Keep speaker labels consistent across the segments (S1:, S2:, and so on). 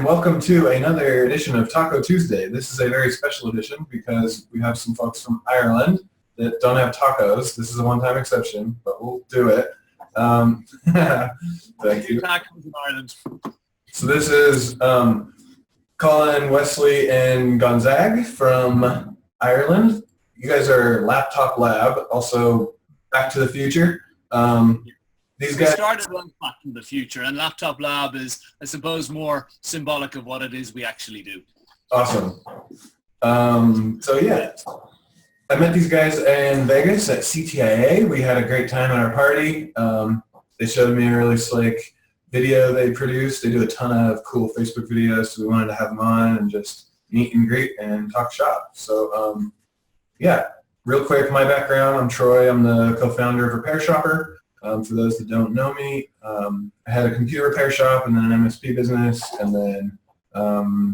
S1: welcome to another edition of Taco Tuesday. This is a very special edition because we have some folks from Ireland that don't have tacos. This is a one-time exception, but we'll do it. Thank you.
S2: Tacos in Ireland.
S1: So this is Colin, Wesley, and Gonzague from Ireland. You guys are Laptop Lab, also Back to the Future. These guys
S2: started on Back to the Future, and Laptop Lab is, I suppose, more symbolic of what it is we actually do.
S1: Awesome. So yeah, I met these guys in Vegas at CTIA. We had a great time at our party. They showed me a really slick video they produced. They do a ton of cool Facebook videos, so we wanted to have them on and just meet and greet and talk shop. So yeah, real quick, my background, I'm Troy. I'm the co-founder of RepairShopr. For those that don't know me, I had a computer repair shop and then an MSP business, and then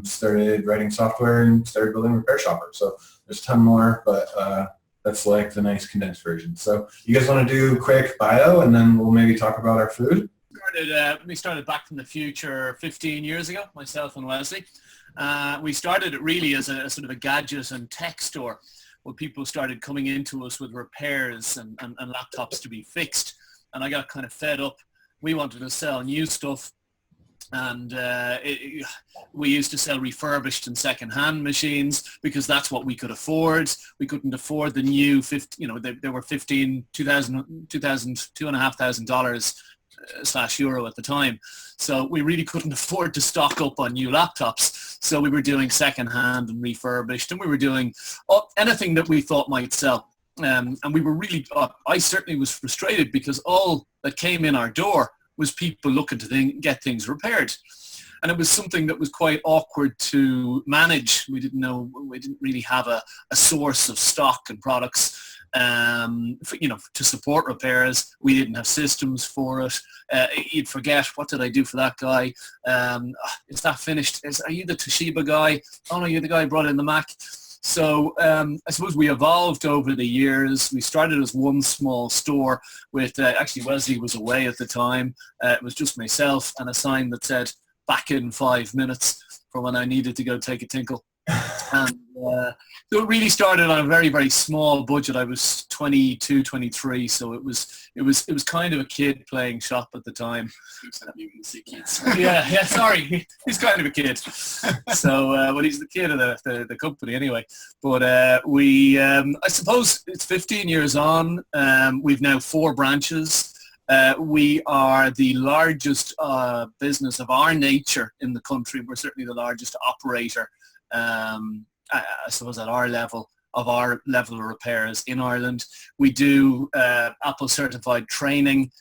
S1: started writing software and started building RepairShopr. So there's a ton more, but that's like the nice condensed version. So you guys want to do a quick bio, and then we'll maybe talk about our food?
S2: We started Back from the Future 15 years ago, myself and Wesley. We started it really as a sort of a gadget and tech store where people started coming into us with repairs and laptops to be fixed. And I got kind of fed up. We wanted to sell new stuff, and we used to sell refurbished and second-hand machines because that's what we could afford. We couldn't afford the new they were $2,500 /euro at the time. So we really couldn't afford to stock up on new laptops. So we were doing second-hand and refurbished, and we were doing anything that we thought might sell. And we were really, I certainly was frustrated because all that came in our door was people looking to get things repaired. And it was something that was quite awkward to manage. We didn't really have a source of stock and products, to support repairs. We didn't have systems for it. You'd forget, what did I do for that guy? Is that finished? Are you the Toshiba guy? Oh no, you're the guy who brought in the Mac. So I suppose we evolved over the years. We started as one small store with, actually Wesley was away at the time. It was just myself and a sign that said, "Back in 5 minutes," for when I needed to go take a tinkle. And so it really started on a very, very small budget. I was 22, 23, so it was kind of a kid playing shop at the time. Yeah, sorry, he's kind of a kid. So, well, he's the kid of the company anyway. But I suppose it's 15 years on. We've now 4 branches. We are the largest business of our nature in the country. We're certainly the largest operator, I suppose, at our level of repairs in Ireland. We do Apple certified training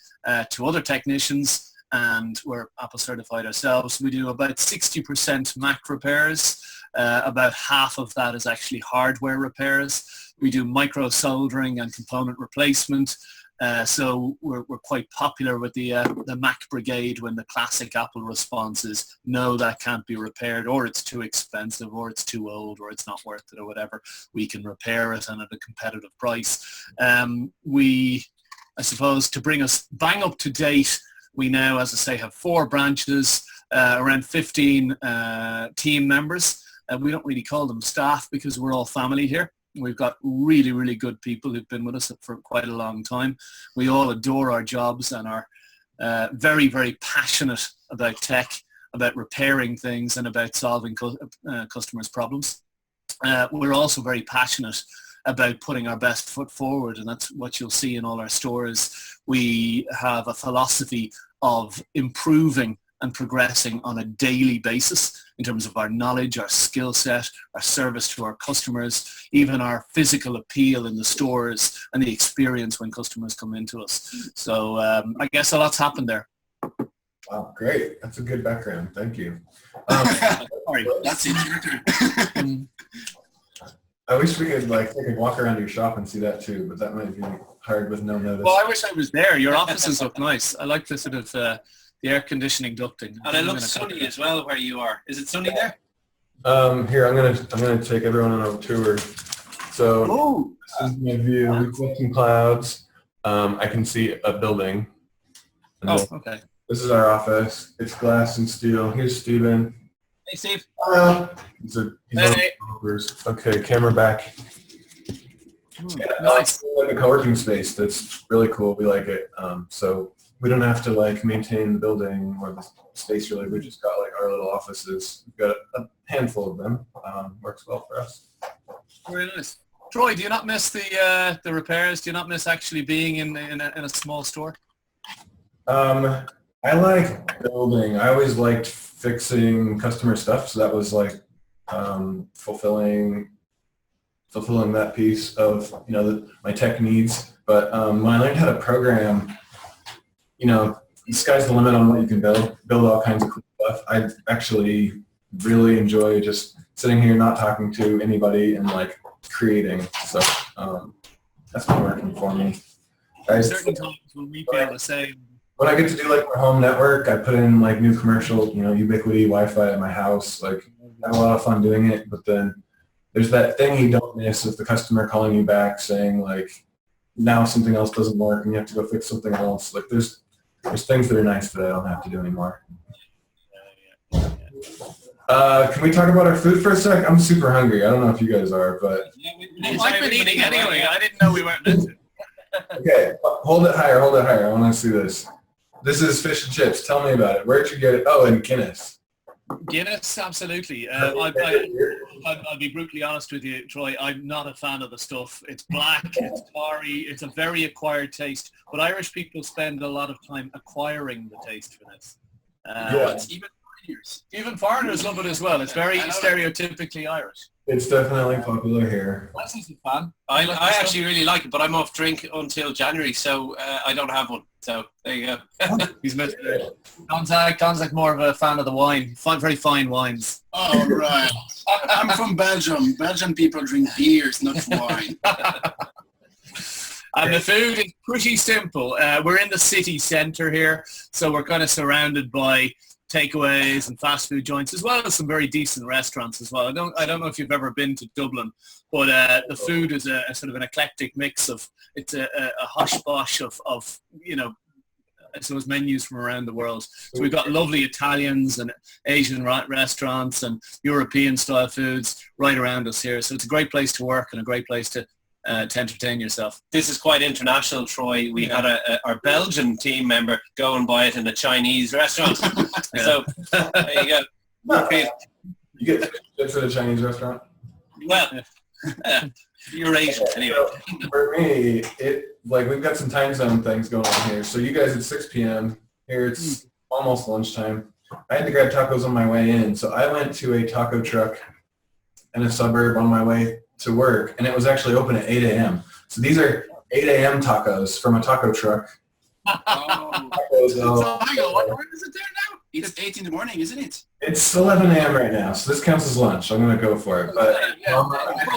S2: to other technicians, and we're Apple certified ourselves. We do about 60% Mac repairs. About half of that is actually hardware repairs. We do micro soldering and component replacement. So we're quite popular with the Mac Brigade when the classic Apple response is, no, that can't be repaired, or it's too expensive, or it's too old, or it's not worth it, or whatever. We can repair it, and at a competitive price. I suppose, to bring us bang up to date, we now, as I say, have 4 branches, around 15 team members. We don't really call them staff because we're all family here. We've got really, really good people who've been with us for quite a long time. We all adore our jobs and are very, very passionate about tech, about repairing things, and about solving customers' problems. We're also very passionate about putting our best foot forward, and that's what you'll see in all our stores. We have a philosophy of improving and progressing on a daily basis in terms of our knowledge, our skill set, our service to our customers, even our physical appeal in the stores and the experience when customers come into us. So I guess a lot's happened there.
S1: Wow, great. That's a good background. Thank you.
S2: Sorry, that's it.
S1: I wish we could walk around your shop and see that too, but that might be hard with no notice.
S2: Well, I wish I was there. Your offices look nice. I like the sort of the air conditioning ducting. And it looks sunny as well where you are. Is it sunny there?
S1: Here, I'm gonna take everyone on a tour. So this is my view. We've got some clouds. I can see a building.
S2: Oh, okay.
S1: This is our office. It's glass and steel. Here's Steven.
S2: Hey, Steve.
S1: He's okay, camera back. Yeah,
S2: Nice.
S1: like a co-working space that's really cool. We like it. So we don't have to like maintain the building or the space really. We just got like our little offices. We've got a handful of them. Works well for us.
S2: Very nice. Troy, do you not miss the repairs? Do you not miss actually being in a small store?
S1: I like building. I always liked fixing customer stuff. So that was like fulfilling that piece of, my tech needs. But when I learned how to program, the sky's the limit on what you can build all kinds of cool stuff. I actually really enjoy just sitting here, not talking to anybody and like creating. So that's been working for me.
S2: Certain times when we feel the same.
S1: When I get to do like my home network, I put in like new commercial, Ubiquiti Wi-Fi at my house. Like I have a lot of fun doing it, but then there's that thing you don't miss of the customer calling you back saying like, now something else doesn't work and you have to go fix something else. Like there's things that are nice that I don't have to do anymore. Can we talk about our food for a sec? I'm super hungry. I don't know if you guys are, but
S2: I've been eating anyway. I didn't know we weren't meant to.
S1: Okay, hold it higher. I want to see this. This is fish and chips. Tell me about it. Where'd you get it? Oh, in Guinness.
S2: Guinness, absolutely. I'll be brutally honest with you, Troy. I'm not a fan of the stuff. It's black, it's tarry, it's a very acquired taste. But Irish people spend a lot of time acquiring the taste for this. Even foreigners love it as well. It's very stereotypically Irish.
S1: It's definitely popular here.
S2: Wesley's a fan.
S3: I actually really like it, but I'm off drink until January, so I don't have one. So there you go.
S2: He's missed it. Gonzague more of a fan of the wine. Very fine wines.
S4: Oh, right. I'm from Belgium. Belgian people drink beers, not wine.
S2: And the food is pretty simple. We're in the city centre here, so we're kind of surrounded by takeaways and fast food joints, as well as some very decent restaurants as well. I don't know if you've ever been to Dublin, but the food is a sort of an eclectic mix of, it's a hush-bosh of I suppose menus from around the world. So we've got lovely Italians and Asian restaurants and European style foods right around us here. So it's a great place to work and a great place to entertain yourself.
S3: This is quite international, Troy. We had our Belgian team member go and buy it in a Chinese restaurant. So there you go.
S1: You get tips at a Chinese restaurant?
S3: Well, you're Asian anyway.
S1: So for me, we've got some time zone things going on here. So you guys at 6 p.m. Here it's almost lunchtime. I had to grab tacos on my way in, so I went to a taco truck in a suburb on my way to work, and it was actually open at 8 a.m. So these are 8 a.m. tacos from a taco truck.
S4: So hang on, where is it there now? It's 8 in the morning, isn't it?
S1: It's 11 a.m. right now, so this counts as lunch. I'm going to go for it. But I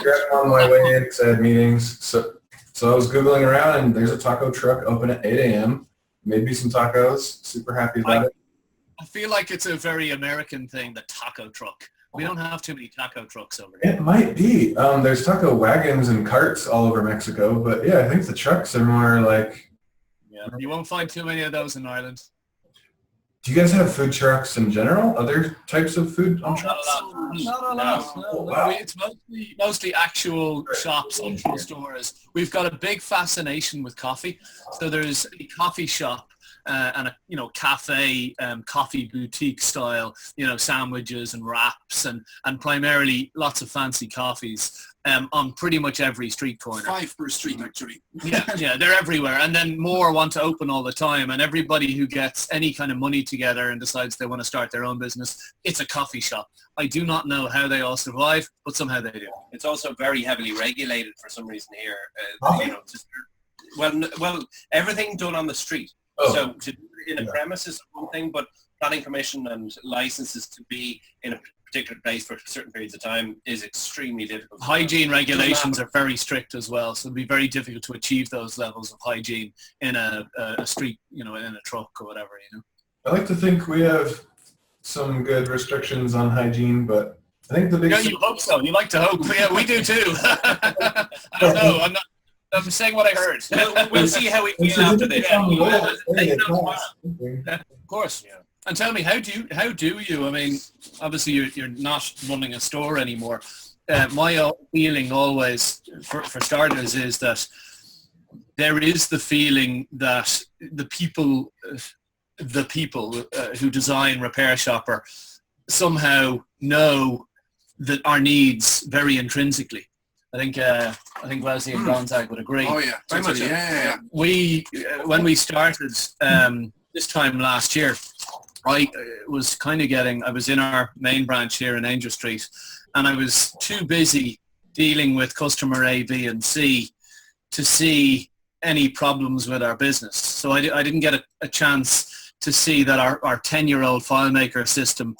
S1: grabbed it on my way in because I had meetings. So I was Googling around, and there's a taco truck open at 8 a.m. Made me some tacos. Super happy about it.
S2: I feel like it's a very American thing, the taco truck. We don't have too many taco trucks over here.
S1: It might be. There's taco wagons and carts all over Mexico, but yeah, I think the trucks are more like...
S2: Yeah, you won't find too many of those in Ireland.
S1: Do you guys have food trucks in general? Other types of food on trucks?
S2: Not a lot. No. Wow. It's mostly actual shops, actual stores. We've got a big fascination with coffee. So there's a coffee shop and a cafe, coffee boutique style, sandwiches and wraps and primarily lots of fancy coffees on pretty much every street corner.
S4: 5 per street, actually.
S2: Yeah, they're everywhere. And then more want to open all the time. And everybody who gets any kind of money together and decides they want to start their own business, it's a coffee shop. I do not know how they all survive, but somehow they do.
S3: It's also very heavily regulated for some reason here. Well, everything done on the street.
S1: Oh.
S3: So to do it in a premise is one thing, but planning permission and licenses to be in a particular place for certain periods of time is extremely difficult.
S2: Hygiene regulations are very strict as well, so it'd be very difficult to achieve those levels of hygiene in a street, in a truck or whatever,
S1: I like to think we have some good restrictions on hygiene, but I think the biggest...
S2: Yeah, you hope so. You like to hope. Yeah, we do too. I don't know. I'm saying what I heard.
S3: We'll see how we feel after this.
S2: Of course. Yeah. And tell me, how do you? I mean, obviously you're not running a store anymore. My feeling always, for starters, is that there is the feeling that the people who design RepairShopr somehow know that our needs very intrinsically. I think Wesley and Gonzague would agree.
S4: Oh yeah, very much. Yeah.
S2: We when we started this time last year, I was I was in our main branch here in Angel Street, and I was too busy dealing with customer A, B, and C to see any problems with our business. So I didn't get a chance to see that our 10-year-old FileMaker system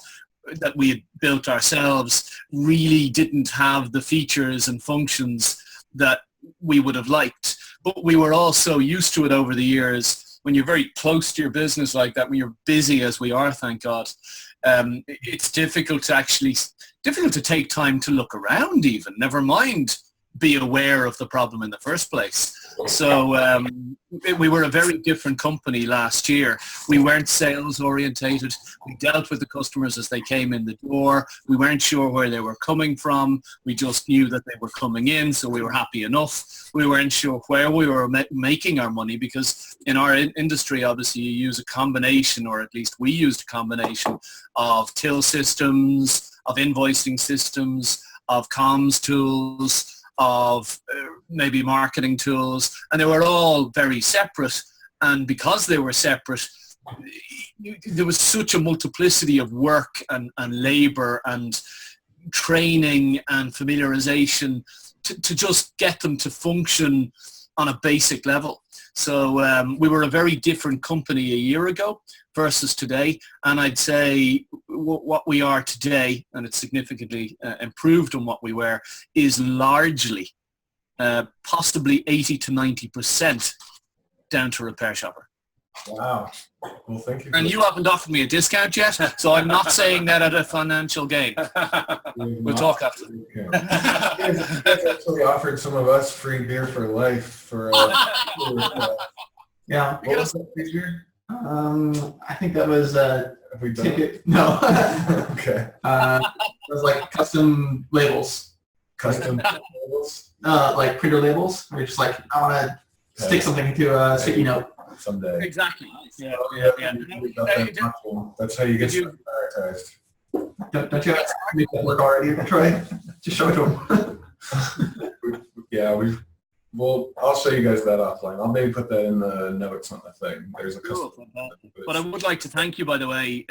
S2: that we had built ourselves really didn't have the features and functions that we would have liked. But we were all so used to it over the years. When you're very close to your business like that, when you're busy as we are, thank God, it's difficult to take time to look around even, never mind be aware of the problem in the first place. So we were a very different company last year. We weren't sales orientated. We dealt with the customers as they came in the door. We weren't sure where they were coming from. We just knew that they were coming in, so we were happy enough. We weren't sure where we were making our money, because in our industry, obviously, you use a combination, or at least we used a combination of till systems, of invoicing systems, of comms tools, of maybe marketing tools, and they were all very separate. And because they were separate, there was such a multiplicity of work and labor and training and familiarization to just get them to function on a basic level. So we were a very different company a year ago versus today, and I'd say what we are today, and it's significantly improved on what we were, is largely possibly 80 to 90% down to RepairShopr.
S1: Wow. Well, thank you.
S2: And you haven't offered me a discount yet, so I'm not saying that at a financial gain. We'll talk after.
S1: You guys actually offered some of us free beer for life for
S5: Yeah.
S1: what was that free beer?
S5: I think that was a
S1: Have we done it?
S5: ticket. No.
S1: Okay.
S5: It was like custom labels,
S1: Custom labels?
S5: like printer labels. We're just like, I want to stick something to a sticky note.
S1: Someday.
S2: Exactly. Yeah.
S1: Oh,
S2: Yeah.
S1: we got that much. That's how you get prioritized.
S5: Don't you have to make that work already, Troy? Just show it to them.
S1: Well, I'll show you guys that offline. I'll maybe put that in the notes on the thing. There's a
S2: Cool.
S1: custom.
S2: But I would like to thank you, by the way,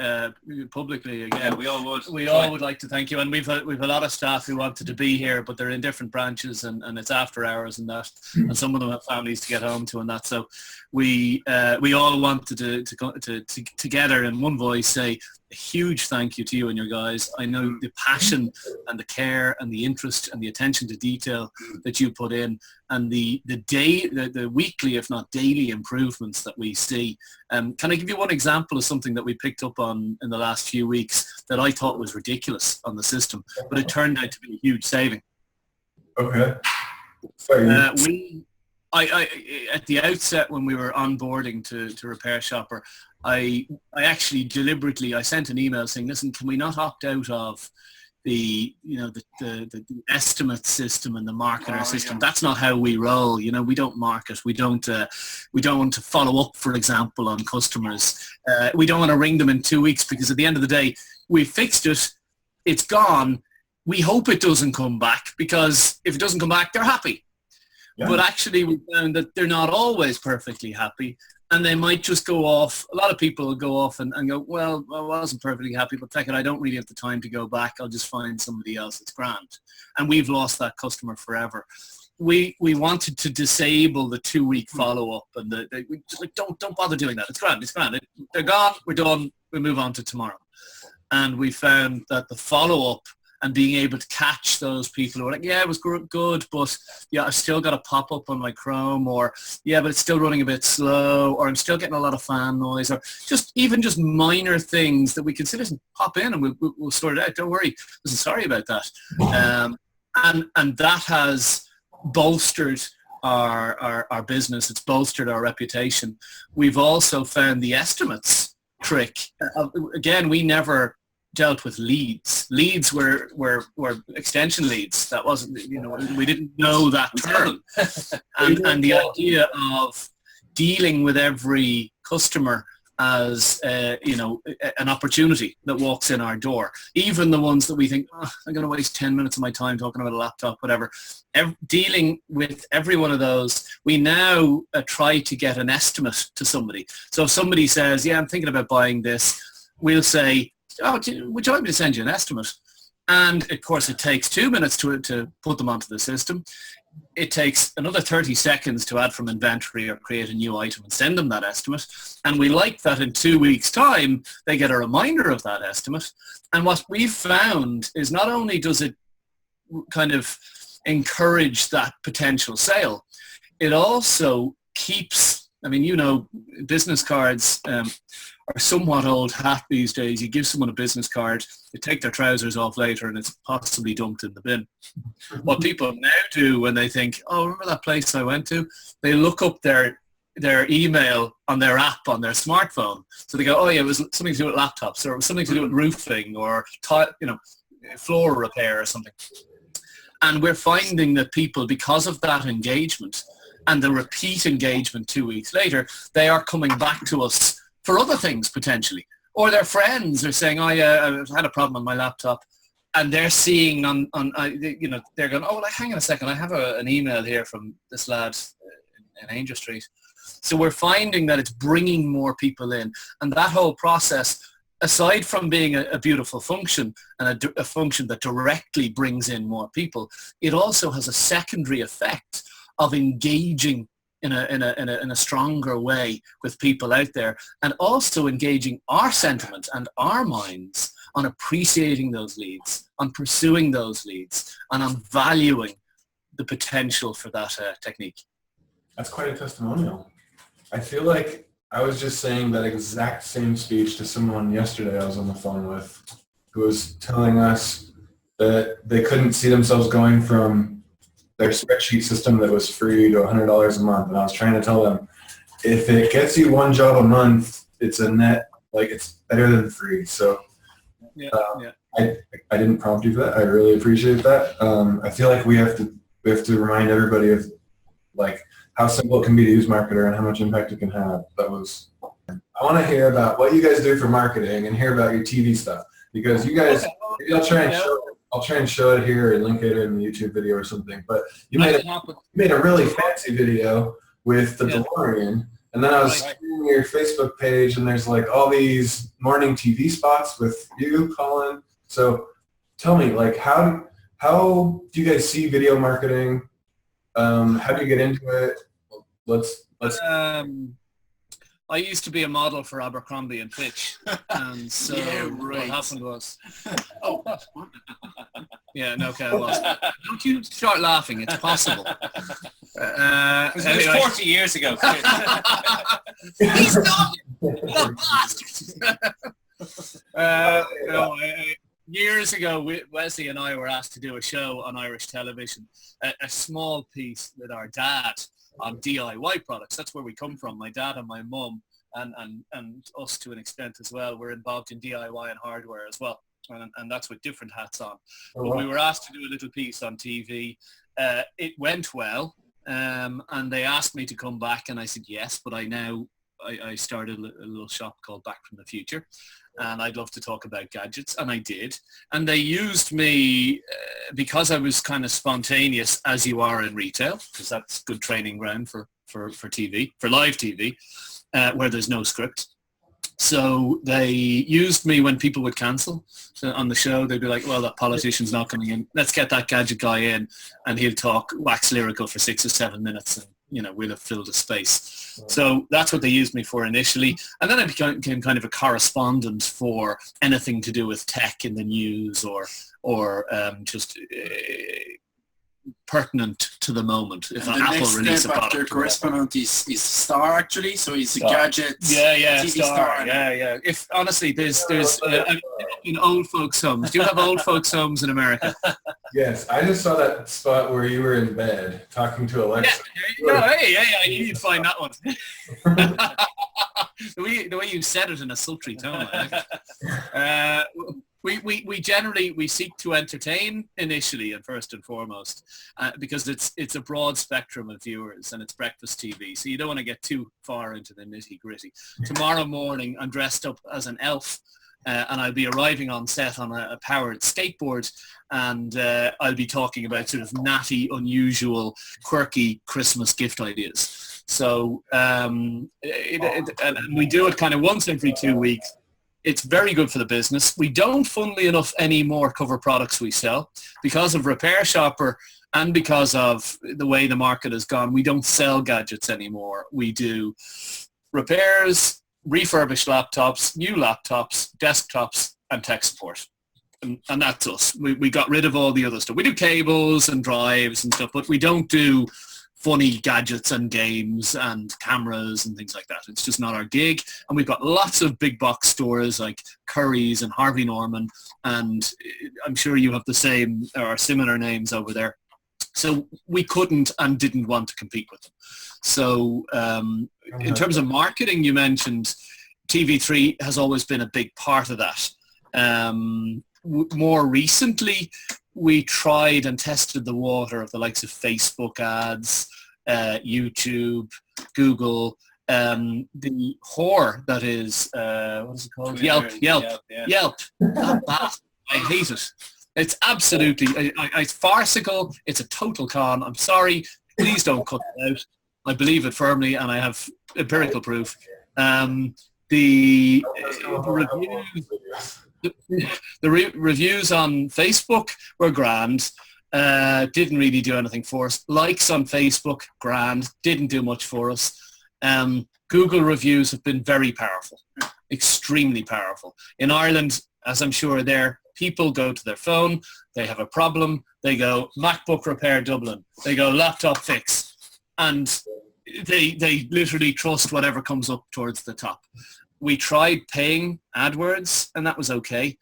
S2: publicly again.
S3: Yeah, we all would.
S2: We all would like to thank you, and we've a lot of staff who wanted to be here, but they're in different branches, and it's after hours and that, and some of them have families to get home to and that. So we all wanted to together in one voice say a huge thank you to you and your guys. I know the passion and the care and the interest and the attention to detail that you put in, and the weekly, if not daily, improvements that we see. Can I give you one example of something that we picked up on in the last few weeks that I thought was ridiculous on the system, but it turned out to be a huge saving?
S1: Okay. Sorry.
S2: I at the outset when we were onboarding to RepairShopr, I actually deliberately sent an email saying, listen, can we not opt out of the estimate system and the marketer system? That's not how we roll. We don't market. We don't want to follow up, for example, on customers. We don't want to ring them in 2 weeks, because at the end of the day, we fixed it. It's gone. We hope it doesn't come back, because if it doesn't come back, they're happy. Yeah. But actually, we found that they're not always perfectly happy, and they might just go off. A lot of people will go off and go, well, I wasn't perfectly happy, but I don't really have the time to go back. I'll just find somebody else. It's grand. And we've lost that customer forever. We wanted to disable the 2-week follow-up, and don't bother doing that. It's grand. It's grand. They're gone. We're done. We move on to tomorrow. And we found that the follow-up and being able to catch those people who are like, yeah, it was good, but yeah, I've still got a pop-up on my Chrome, or yeah, but it's still running a bit slow, or I'm still getting a lot of fan noise, or just minor things that we can say, listen, pop in and we'll sort it out. Don't worry. Listen, sorry about that. And that has bolstered our business. It's bolstered our reputation. We've also found the estimates trick. Again, we never dealt with leads. Leads were extension leads. That wasn't, we didn't know that term. And the idea of dealing with every customer as an opportunity that walks in our door, even the ones that we think, I'm going to waste 10 minutes of my time talking about a laptop, whatever. Dealing with every one of those, we now try to get an estimate to somebody. So if somebody says, I'm thinking about buying this, we'll say, would you like me to send you an estimate? And of course it takes 2 minutes to put them onto the system. It takes another 30 seconds to add from inventory or create a new item and send them that estimate. And we like that in 2 weeks' time, they get a reminder of that estimate. And what we've found is not only does it kind of encourage that potential sale, it also keeps, business cards are somewhat old hat these days. You give someone a business card, they take their trousers off later and it's possibly dumped in the bin. What people now do when they think, remember that place I went to? They look up their email on their app on their smartphone. So they go, it was something to do with laptops, or it was something to do with roofing, or floor repair or something. And we're finding that people, because of that engagement and the repeat engagement 2 weeks later, they are coming back to us for other things potentially. Or their friends are saying, I've had a problem on my laptop, and they're seeing they're going, hang on a second, I have an email here from this lad in Angel Street. So we're finding that it's bringing more people in. And that whole process, aside from being a beautiful function and a function that directly brings in more people, it also has a secondary effect of engaging in a stronger way with people out there, and also engaging our sentiment and our minds on appreciating those leads, on pursuing those leads, and on valuing the potential for that technique.
S1: That's quite a testimonial. I feel like I was just saying that exact same speech to someone yesterday I was on the phone with, who was telling us that they couldn't see themselves going from their spreadsheet system that was free to $100 a month. And I was trying to tell them, if it gets you one job a month, it's a net, it's better than free. So I didn't prompt you for that. I really appreciate that. I feel like we have to remind everybody of how simple it can be to use Marketer and how much impact it can have. I want to hear about what you guys do for marketing and hear about your TV stuff, because you guys, maybe I'll try and show it here and link it in the YouTube video or something. But you made a really fancy video with the DeLorean, and then I was seeing your Facebook page, and there's all these morning TV spots with you, Colin. So tell me, how do you guys see video marketing? How do you get into it? Let's.
S2: I used to be a model for Abercrombie and Fitch, and so what happened was, what? Yeah, no, okay, I was. Don't you start laughing? It's possible.
S3: It was 40 years ago.
S2: He's not the bastard. Years ago, Wesley and I were asked to do a show on Irish television, a small piece with our dad on DIY products. That's where we come from. My dad and my mum, and us to an extent as well, we're involved in DIY and hardware as well. And that's with different hats on. But we were asked to do a little piece on TV. It went well, and they asked me to come back, and I said yes, but I started a little shop called Back from the Future, and I'd love to talk about gadgets, and I did. And they used me because I was kind of spontaneous, as you are in retail, because that's good training ground for TV, for live TV, where there's no script. So they used me when people would cancel. So on the show, they'd be like, well, that politician's not coming in. Let's get that gadget guy in, and he'll talk wax lyrical for 6 or 7 minutes, and we'll have filled a space. So that's what they used me for initially. And then I became kind of a correspondent for anything to do with tech in the news, or just pertinent to the If an Apple release a product,
S4: after correspondent is Star, actually. So he's a gadget.
S2: TV Star. Yeah. If honestly, there's in old folks' homes. Do you have old folks' homes in America?
S1: Yes, I just saw that spot where you were in bed talking to Alexa.
S2: Yeah, hey, I knew you'd find that one. The way you said it in a sultry tone. We generally seek to entertain initially and first and foremost because it's a broad spectrum of viewers and it's breakfast TV, so you don't want to get too far into the nitty gritty. Tomorrow morning I'm dressed up as an elf and I'll be arriving on set on a powered skateboard, and I'll be talking about sort of natty, unusual, quirky Christmas gift ideas. So and we do it kind of once every 2 weeks. It's very good for the business. We don't, funnily enough, anymore cover products we sell. Because of RepairShopr and because of the way the market has gone, we don't sell gadgets anymore. We do repairs, refurbished laptops, new laptops, desktops, and tech support. And that's us. We got rid of all the other stuff. We do cables and drives and stuff, but we don't do funny gadgets and games and cameras and things like that. It's just not our gig. And we've got lots of big box stores like Curry's and Harvey Norman, and I'm sure you have the same or similar names over there. So we couldn't and didn't want to compete with them. So in terms of marketing, you mentioned TV3 has always been a big part of that. More recently, we tried and tested the water of the likes of Facebook ads, YouTube, Google, the whore that is, what is it called?
S3: Twitter,
S2: Yelp. That, I hate it. It's absolutely, it's farcical. It's a total con. I'm sorry. Please don't cut it out. I believe it firmly, and I have empirical proof. The reviews on Facebook were grand. Didn't really do anything for us. Likes on Facebook, grand. Didn't do much for us. Google reviews have been very powerful, extremely powerful. In Ireland, as I'm sure there, people go to their phone, they have a problem, they go MacBook repair Dublin, they go laptop fix, and they literally trust whatever comes up towards the top. We tried paying AdWords, and that was okay.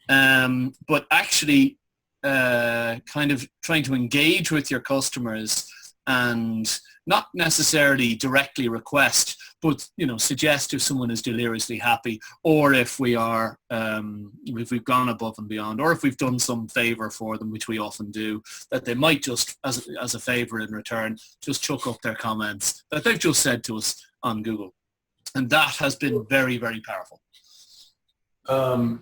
S2: But actually kind of trying to engage with your customers and not necessarily directly request, but suggest if someone is deliriously happy, or if we are if we've gone above and beyond, or if we've done some favor for them, which we often do, that they might just as a favor in return just chuck up their comments that they've just said to us on Google, and that has been very, very powerful.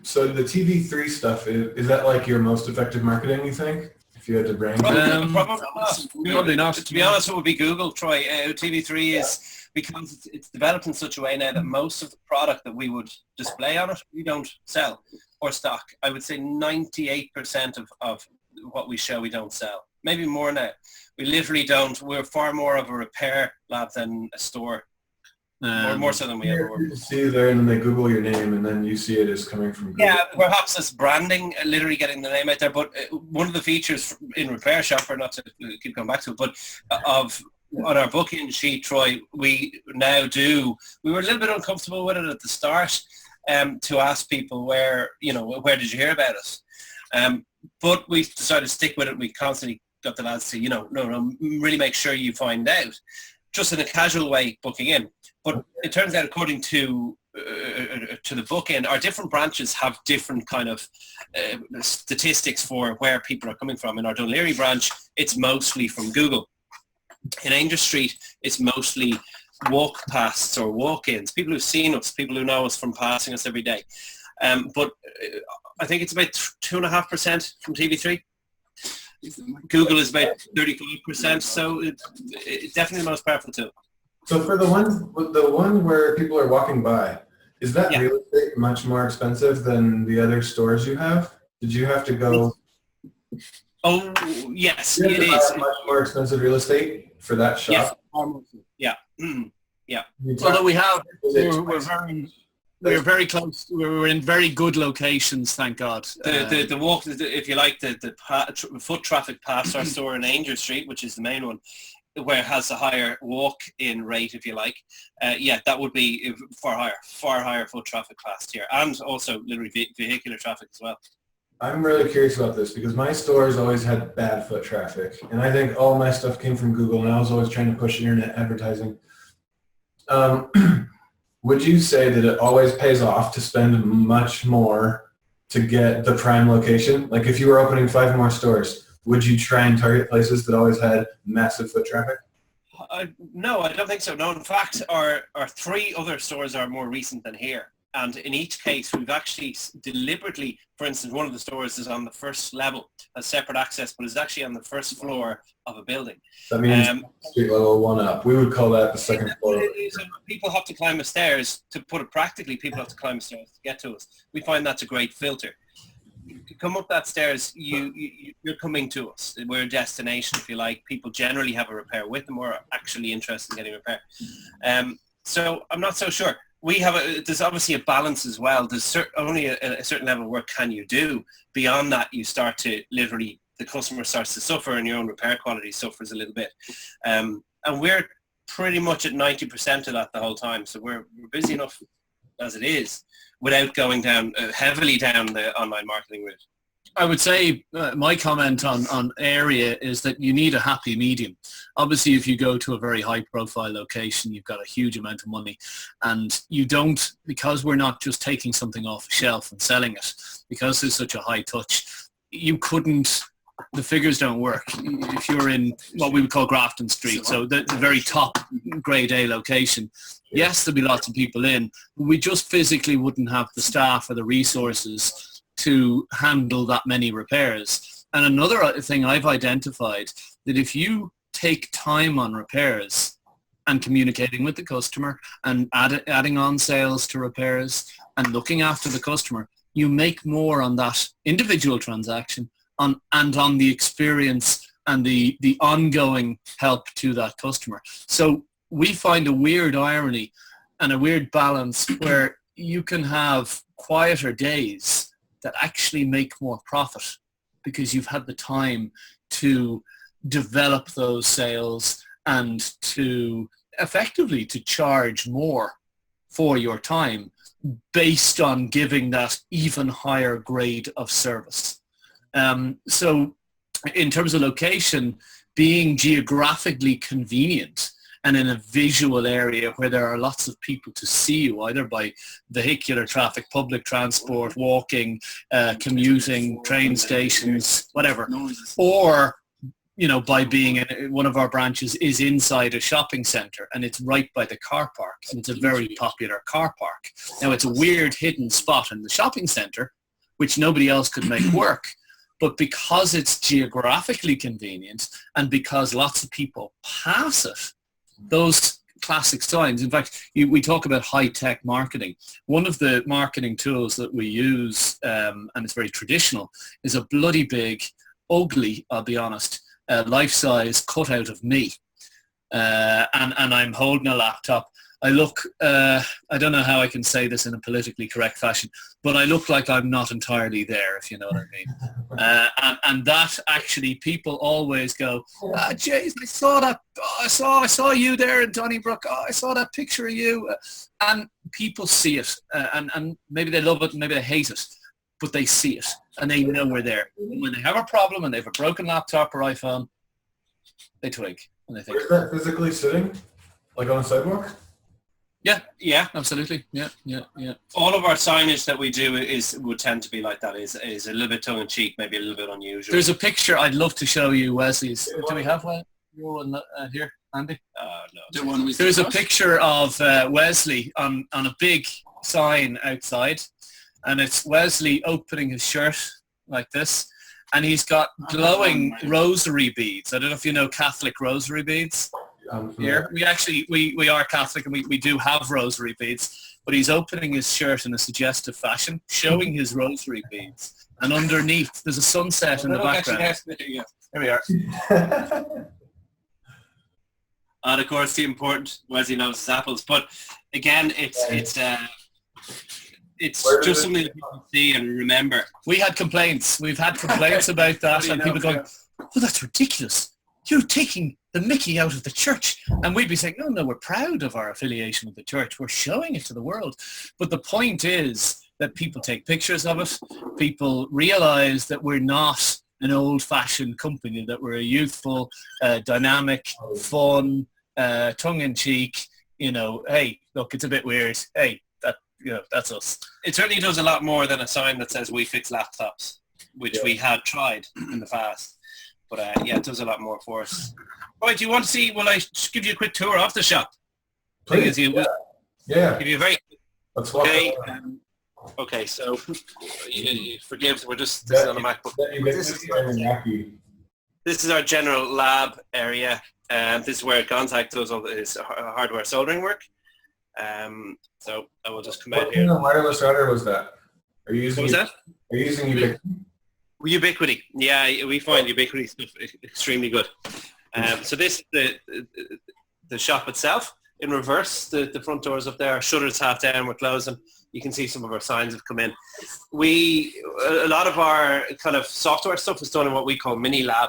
S1: So the TV3 stuff, is that like your most effective marketing, you think? If you had to brand
S3: Probably not. To be honest, it would be Google, Troy. TV3 is, because it's developed in such a way now that most of the product that we would display on it, we don't sell or stock. I would say 98% of what we show, we don't sell. Maybe more now. We literally don't. We're far more of a repair lab than a store. More so than we ever were.
S1: You see you there, and then they Google your name, and then you see it as coming from Google.
S3: Yeah, perhaps it's branding, literally getting the name out there. But one of the features in RepairShopr, not to keep going back to it, but on our booking sheet, Troy, we now do. We were a little bit uncomfortable with it at the start, to ask people where did you hear about us? But we decided to stick with it. We constantly got the lads to, no, really make sure you find out, just in a casual way, booking in. But it turns out, according to the bookend, our different branches have different kind of statistics for where people are coming from. In our Dún Laoghaire branch, it's mostly from Google. In Angel Street, it's mostly walk pasts or walk-ins, people who've seen us, people who know us from passing us every day. But I think it's about 2.5% from TV3. Google is about 35%, so it's definitely the most powerful tool.
S1: So for the one where people are walking by, is that real estate much more expensive than the other stores you have? Did you have to go?
S3: Oh yes, it is.
S1: Much more expensive real estate for that shop.
S3: Yeah. Yeah.
S2: Although we're very close. We're in very good locations, thank God.
S3: The walk, if you like, the foot traffic past our store in Angel Street, which is the main one, where it has a higher walk-in rate, if you like. That would be far higher foot traffic past here, and also literally vehicular traffic as well.
S1: I'm really curious about this because my stores always had bad foot traffic, and I think all my stuff came from Google, and I was always trying to push internet advertising. would you say that it always pays off to spend much more to get the prime location? Like if you were opening 5 more stores, would you try and target places that always had massive foot traffic?
S3: No, I don't think so. No, in fact, our 3 other stores are more recent than here. And in each case, we've actually deliberately, for instance, one of the stores is on the first level, has separate access, but is actually on the first floor of a building.
S1: That means street level 1 up. We would call that the second floor.
S3: People have to climb the stairs. To put it practically, people have to climb the stairs to get to us. We find that's a great filter. To come up that stairs, you're coming to us. We're a destination, if you like. People generally have a repair with them or are actually interested in getting a repair. So I'm not so sure. There's obviously a balance as well. There's only a certain level of work can you do. Beyond that, you start to literally, the customer starts to suffer and your own repair quality suffers a little bit. And we're pretty much at 90% of that the whole time. So we're busy enough as it is without going down heavily down the online marketing route.
S2: I would say my comment on area is that you need a happy medium. Obviously, if you go to a very high-profile location, you've got a huge amount of money, and you don't, because we're not just taking something off a shelf and selling it, because there's such a high touch, you couldn't, the figures don't work. If you're in what we would call Grafton Street, so the very top grade A location, yes, there'll be lots of people in, but we just physically wouldn't have the staff or the resources to handle that many repairs. And another thing I've identified, that if you take time on repairs and communicating with the customer and adding on sales to repairs and looking after the customer, you make more on that individual transaction and on the experience and the ongoing help to that customer. So we find a weird irony and a weird balance where you can have quieter days that actually make more profit because you've had the time to develop those sales and to effectively to charge more for your time based on giving that even higher grade of service. So in terms of location, being geographically convenient and in a visual area where there are lots of people to see you, either by vehicular traffic, public transport, walking, commuting, train stations, whatever, or by being in one of our branches is inside a shopping centre and it's right by the car park, and it's a very popular car park. Now it's a weird hidden spot in the shopping centre which nobody else could make work, but because it's geographically convenient and because lots of people pass it, those classic signs. In fact, we talk about high-tech marketing. One of the marketing tools that we use, and it's very traditional, is a bloody big, ugly, I'll be honest, life-size cutout of me. And I'm holding a laptop. I look, I don't know how I can say this in a politically correct fashion, but I look like I'm not entirely there, if you know what I mean. And that actually, people always go, Jays, I saw that, I saw you there in Donnybrook, I saw that picture of you. And people see it, and maybe they love it, maybe they hate it, but they see it, and they know we're there. When they have a problem and they have a broken laptop or iPhone, they twig, and they think.
S1: Where's that physically sitting? Like on a sidewalk?
S3: Yeah,
S2: absolutely. Yeah.
S3: All of our signage that we do would tend to be like that. Is a little bit tongue in cheek, maybe a little bit unusual.
S2: There's a picture I'd love to show you, Wesley's. Do we have one here, Andy?
S3: No.
S2: There's a picture of Wesley on a big sign outside, and it's Wesley opening his shirt like this, and he's got glowing rosary beads. I don't know if you know Catholic rosary beads. Here we are Catholic and we do have rosary beads, but he's opening his shirt in a suggestive fashion, showing his rosary beads, and underneath there's a sunset in the background. Here we are.
S3: And of course the important Wesley knows his apples, but again it's just something that people see and remember.
S2: We've had complaints about that, and people going, oh, that's ridiculous, you're taking the mickey out of the church. And we'd be saying, no, we're proud of our affiliation with the church. We're showing it to the world. But the point is that people take pictures of it. People realize that we're not an old-fashioned company, that we're a youthful, dynamic, fun, tongue-in-cheek, hey, look, it's a bit weird. Hey, that's us.
S3: It certainly does a lot more than a sign that says we fix laptops, which we had tried in the past. But it does a lot more for us. Right, do you want to see, will I just give you a quick tour of the shop?
S1: Please, yeah.
S3: Give you a very
S1: Let's walk
S3: okay, so forgive, this is on a MacBook. This is our general lab area. This is where Gonzague does all his hardware soldering work. So I will just come out here.
S1: What kind of wireless router was that? Are you using?
S3: What was that?
S1: Are you using Ubiquiti?
S3: Ubiquiti. Yeah, we find Ubiquiti stuff extremely good. So this is the shop itself. In reverse, the front doors up there, shutters half down, we're closing. You can see some of our signs have come in. A lot of our kind of software stuff is done in what we call mini lab,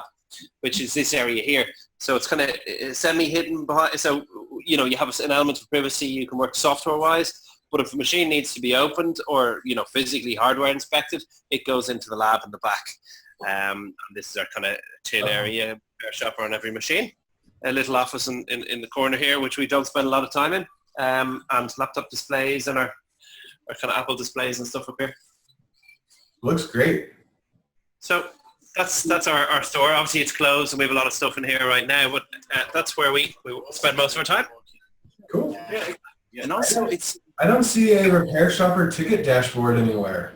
S3: which is this area here. So it's kind of semi-hidden behind. So, you have an element of privacy. You can work software-wise, but if a machine needs to be opened or, physically hardware inspected, it goes into the lab in the back. And this is our kind of till area, RepairShopr on every machine. A little office in the corner here, which we don't spend a lot of time in, and laptop displays and our kind of Apple displays and stuff up here.
S1: Looks great.
S3: So that's our store. Obviously it's closed and we have a lot of stuff in here right now, but that's where we spend most of our time.
S1: Cool.
S4: Yeah. And also
S1: I don't see a RepairShopr ticket dashboard anywhere.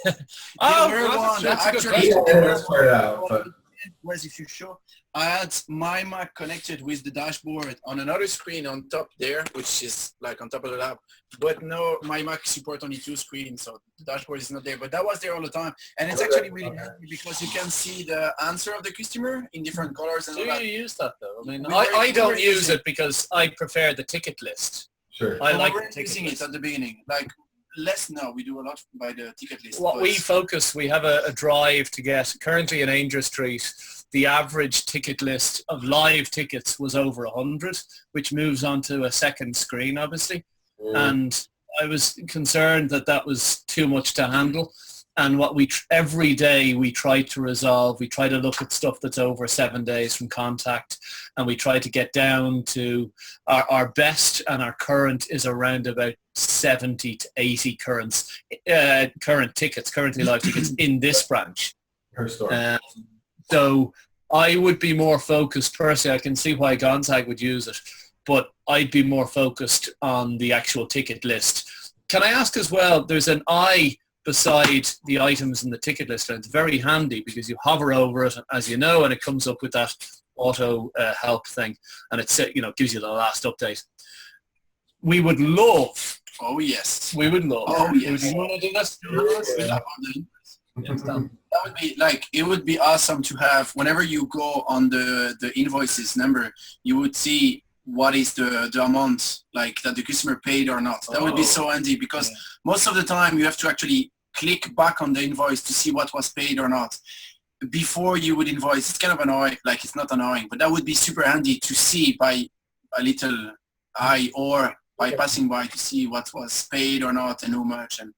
S2: That's a good question.
S1: That's part out, but
S4: whereas if you show, I had my Mac connected with the dashboard on another screen on top there, which is like on top of the lab. But no, my Mac support only 2 screens, so the dashboard is not there. But that was there all the time, and it's actually really handy because you can see the answer of the customer in different colors. And
S2: do you use that though? I mean, I don't use it because I prefer the ticket list.
S1: Sure.
S2: I like
S4: using it at the beginning, like. Less now, we do a lot by the ticket list.
S2: We have a drive to get, currently in Angel Street, the average ticket list of live tickets was over 100, which moves on to a second screen, obviously. And I was concerned that was too much to handle. And what every day we try to resolve, we try to look at stuff that's over 7 days from contact, and we try to get down to our best, and our current is around about 70 to 80 current tickets, currently live tickets in this branch.
S1: Per store.
S2: So I would be more focused, personally, I can see why Gonzague would use it, but I'd be more focused on the actual ticket list. Can I ask as well, there's an eye beside the items in the ticket list, and it's very handy because you hover over it, as you know, and it comes up with that auto help thing, and it gives you the last update. We would love.
S4: Oh yes.
S2: We would love.
S4: Oh yes.
S2: Would you want to do this?
S4: That would be like, it would be awesome to have, whenever you go on the invoices number, you would see what is the amount like that the customer paid or not. That would be so handy because most of the time you have to actually click back on the invoice to see what was paid or not before you would invoice. It's kind of annoying, like it's not annoying, but that would be super handy to see by a little eye or by passing by to see what was paid or not and how much. And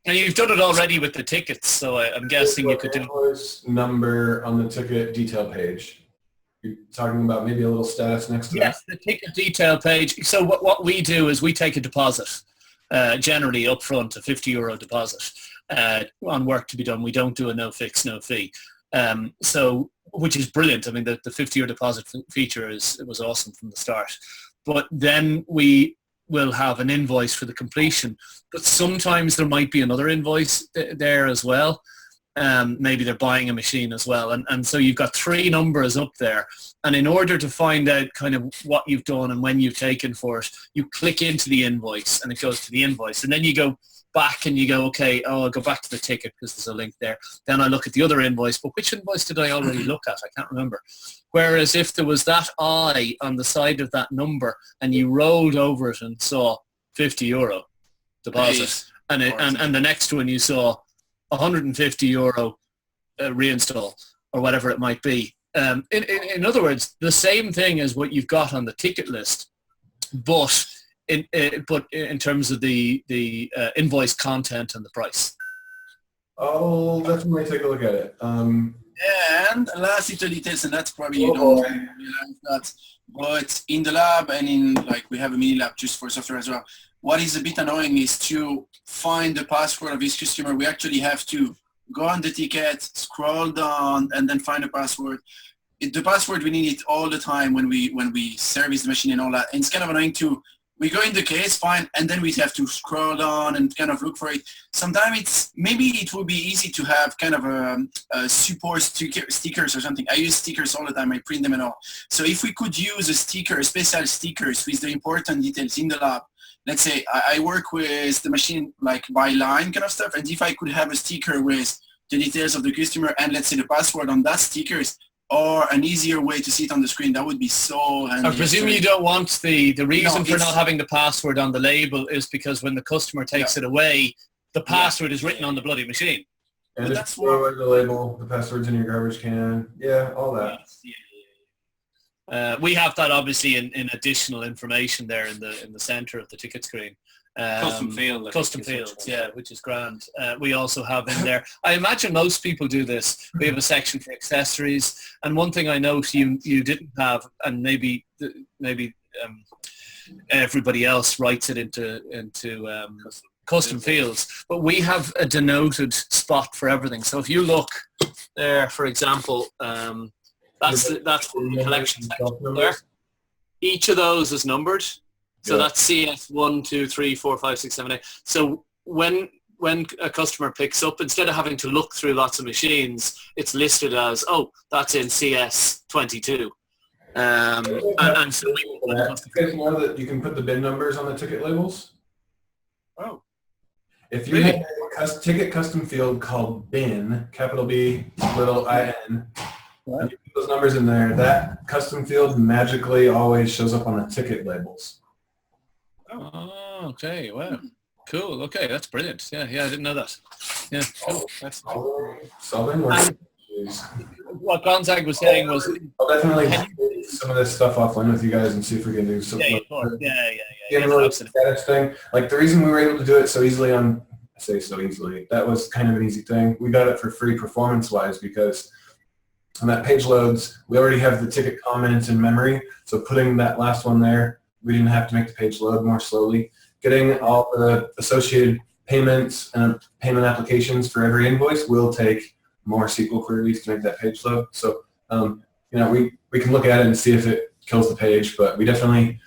S2: you've done it already with the tickets, so I'm guessing you could do
S1: invoice number on the ticket detail page. You're talking about maybe a little status next to that?
S2: Yes, the ticket detail page. So what we do is we take a deposit, generally up front, a €50 deposit on work to be done. We don't do a no fix, no fee. So, which is brilliant. I mean, the €50 deposit feature was awesome from the start. But then we will have an invoice for the completion. But sometimes there might be another invoice there as well. Maybe they're buying a machine as well. And so you've got 3 numbers up there. And in order to find out kind of what you've done and when you've taken for it, you click into the invoice and it goes to the invoice. And then you go back and you go, okay, I'll go back to the ticket because there's a link there. Then I look at the other invoice, but which invoice did I already look at? I can't remember. Whereas if there was that eye on the side of that number and you rolled over it and saw €50 deposit, and the next one you saw €150 reinstall or whatever it might be. In other words, the same thing as what you've got on the ticket list, but in terms of the invoice content and the price.
S1: I'll definitely take a look at it.
S4: Yeah, and last little details, and that's probably you don't realize that But in the lab and in like we have a mini lab just for software as well. What is a bit annoying is to find the password of each customer. We actually have to go on the ticket, scroll down, and then find the password. The password, we need it all the time when we service the machine and all that. And it's kind of annoying too. We go in the case, fine, and then we have to scroll down and kind of look for it. Sometimes maybe it would be easy to have kind of a support stickers or something. I use stickers all the time. I print them and all. So if we could use a sticker, special stickers with the important details in the lab. Let's say I work with the machine like by line kind of stuff, and if I could have a sticker with the details of the customer and let's say the password on that stickers, or an easier way to see it on the screen, that would be so handy.
S2: I presume you don't want the reason for
S4: it's-
S2: not having the password on the label is because when the customer takes it away, the password is written on the bloody machine.
S1: And
S4: But
S1: just
S4: that's
S1: throw away the label, the password's in your garbage can. Yeah, all that.
S2: We have that obviously in additional information there in the center of the ticket screen.
S3: Custom field. I
S2: Custom
S3: think is
S2: fields, yeah, which is grand. We also have in there, I imagine most people do this, we have a section for accessories, and one thing I note you didn't have, and maybe everybody else writes it into custom fields, but we have a denoted spot for everything. So if you look there, for example, that's the collection section there. Each of those is numbered. So that's CS 1, 2, 3, 4, 5, 6, 7, 8. So when a customer picks up, instead of having to look through lots of machines, it's listed as, oh, that's in CS 22. And so we
S1: You guys know that you can put the bin numbers on the ticket labels?
S2: Oh.
S1: If you have a ticket custom field called bin, capital B, little IN, and you put those numbers in there, that custom field magically always shows up on the ticket labels.
S2: Oh, okay. Wow. Cool. Okay, that's brilliant. Yeah, I didn't know that. Yeah, cool. That's
S1: Solving issues.
S2: what Gonzague was saying was.
S1: I'll definitely do some of this stuff offline with you guys and see if we can do some.
S2: Yeah.
S1: General
S2: Absolutely.
S1: status thing. Like the reason we were able to do it so easily I say so easily, that was kind of an easy thing. We got it for free performance-wise because when that page loads, we already have the ticket comments in memory. So putting that last one there, we didn't have to make the page load more slowly. Getting all the associated payments and payment applications for every invoice will take more SQL queries to make that page load. So, we can look at it and see if it kills the page, but we definitely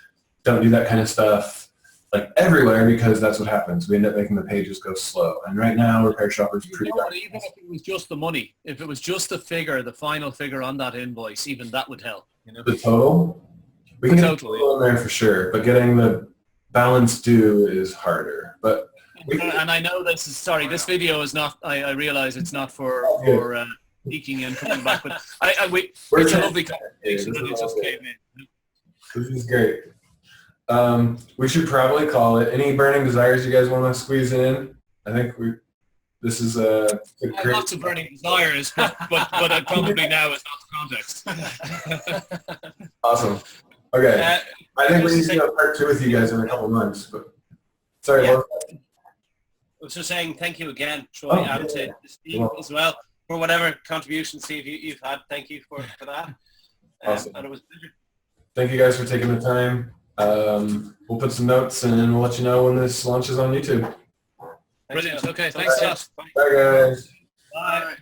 S1: don't do that kind of stuff like everywhere because that's what happens. We end up making the pages go slow. And right now, RepairShopr is pretty
S2: Even if it was just the money, if it was just the figure, the final figure on that invoice, even that would help.
S1: The total? We can get the total in there for sure, but getting the balance due is harder. But
S2: and I know this this video is not, I realize it's not for peeking and coming back, but it's a lovely conversation that it just came in.
S1: This is great. We should probably call it. Any burning desires you guys want to squeeze in? I think this is a great.
S2: Lots of burning desires, but probably now is not the context.
S1: Awesome. Okay. I think we need to do a part 2 with you guys in a couple months. But sorry.
S3: Yeah. I was just saying thank you again, Troy, and to Steve as well for whatever contribution, Steve, you've had. Thank you for that.
S1: Awesome.
S3: And it was a pleasure.
S1: Thank you guys for taking the time. We'll put some notes and we'll let you know when this launches on YouTube.
S2: Brilliant. Okay. Thanks a lot.
S1: Bye, guys.
S2: Bye.